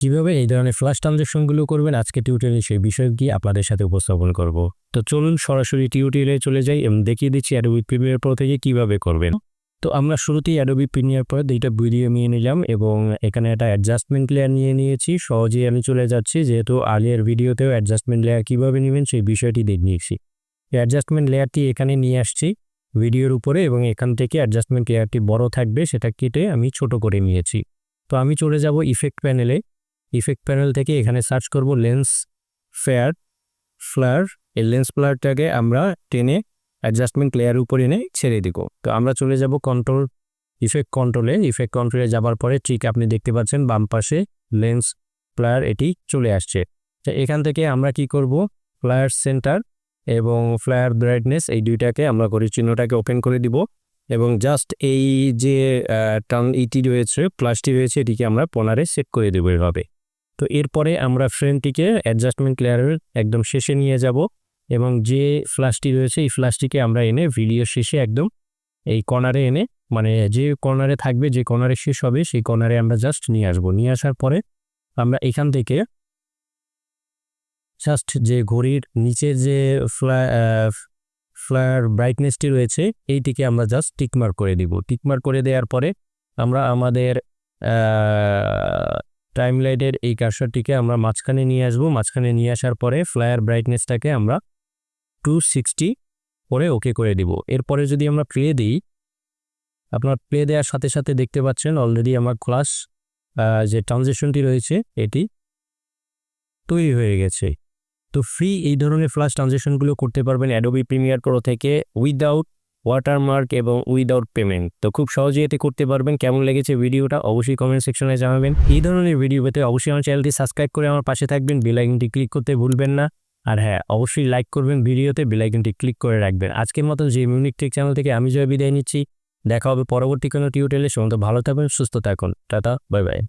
কিভাবে এই ধরনের ফ্ল্যাশ ট্রানজ্যাকশনগুলো করবেন আজকে টিউটোরিয়ালে সেই বিষয়টি আপনাদের সাথে উপস্থাপন করব। তো চলুন সরাসরি টিউটোরিয়ালে চলে যাই এবং দেখিয়ে দিচ্ছি অ্যাডোবি প্রিমিয়ার প্রো থেকে কিভাবে করবেন। তো আমরা শুরুতেই অ্যাডোবি প্রিমিয়ার প্রো দুইটা ভিডিও নিয়ে নিলাম এবং এখানে একটা অ্যাডজাস্টমেন্ট লেয়ার নিয়ে নিয়েছি। সহজেই আমি চলে যাচ্ছি, যেহেতু আগের ভিডিওতেও অ্যাডজাস্টমেন্ট লেয়ার কীভাবে নেবেন সেই বিষয়টি দেখিয়েছি। অ্যাডজাস্টমেন্ট লেয়ারটি এখানে নিয়ে আসছি ভিডিওর উপরে এবং এখান থেকে অ্যাডজাস্টমেন্ট লেয়ারটি বড় থাকবে সেটা কেটে আমি ছোট করে নিয়েছি। তো আমি চলে যাব ইফেক্ট প্যানেলে। ইফেক্ট প্যানেল থেকে এখানে সার্চ করব লেন্স ফ্লার। এই লেন্স ফ্লারটাকে আমরা টেনে অ্যাডজাস্টমেন্ট লেয়ারের উপর এনে ছেড়ে দিব। তো আমরা চলে যাব ইফেক্ট কন্ট্রোলে যাবার পরে ঠিক আপনি দেখতে পাচ্ছেন বাম পাশে লেন্স ফ্লার এটি চলে আসছে। তো এখান থেকে আমরা কি করব, ফ্লায়ার সেন্টার এবং ফ্লায়ার ব্রাইটনেস এই দুইটাকে আমরা চিহ্নটাকে ওপেন করে দিব এবং জাস্ট এই যে ইটি রয়েছে প্লাসটি রয়েছে এটিকে আমরা 15 সেট করে দেবো এভাবে। তো এরপরে আমরা ফ্রেমটিকে অ্যাডজাস্টমেন্ট লেয়ারের একদম শেষে নিয়ে যাব এবং যে ফ্ল্যাশটি রয়েছে এই ফ্ল্যাশটিকে আমরা এনে ভিডিও শেষে একদম এই কর্নারে এনে, মানে যে কর্নারে থাকবে, যে কর্নারে শেষ হবে সেই কর্নারে আমরা জাস্ট নিয়ে আসবো। নিয়ে আসার পরে আমরা এখান থেকে জাস্ট যে ঘড়ির নিচে যে ফ্লায়ার ব্রাইটনেসটি রয়েছে এইটিকে আমরা জাস্ট টিকমার্ক করে দিব। টিকমার্ক করে দেওয়ার পরে আমরা আমাদের টাইমলাইনের এই কার্সরটিকে আমরা মাঝখানে নিয়ে আসবো। মাঝখানে নিয়ে আসার পরে ফ্লায়ার ব্রাইটনেসটাকে আমরা 260 করে ওকে করে দিব। এরপরে যদি আমরা প্লে দিই, আপনার প্লে দেওয়ার সাথে সাথে দেখতে পাচ্ছেন অলরেডি আমার ক্লাস যে ট্রানজিশনটি রয়েছে এটি তৈরি হয়ে গেছে। তো ফ্রি এই ধরনের ফ্ল্যাশ ট্রানজ্যাকশনগুলো করতে পারবেন অ্যাডোবি প্রিমিয়ার প্রো থেকে উইদাউট ওয়াটারমার্ক এবং উইদাউট পেমেন্ট। তো খুব সহজেই এতে করতে পারবেন। কেমন লেগেছে ভিডিওটা অবশ্যই কমেন্ট সেকশনে জানাবেন। এই ধরনের ভিডিও পেতে অবশ্যই আমার চ্যানেলটি সাবস্ক্রাইব করে আমার পাশে থাকবেন, বেল আইকনটি ক্লিক করতে ভুলবেন না। আর হ্যাঁ, অবশ্যই লাইক করবেন ভিডিওতে, বেল আইকনটি ক্লিক করে রাখবেন। আজকের মতো যে মিউনিক টেক চ্যানেল থেকে আমি জয় বিদায় নিচ্ছি। দেখা হবে পরবর্তী কোনো টিউটোরিয়ালে। ভালো থাকবেন, সুস্থ থাকুন। Tata, bye bye.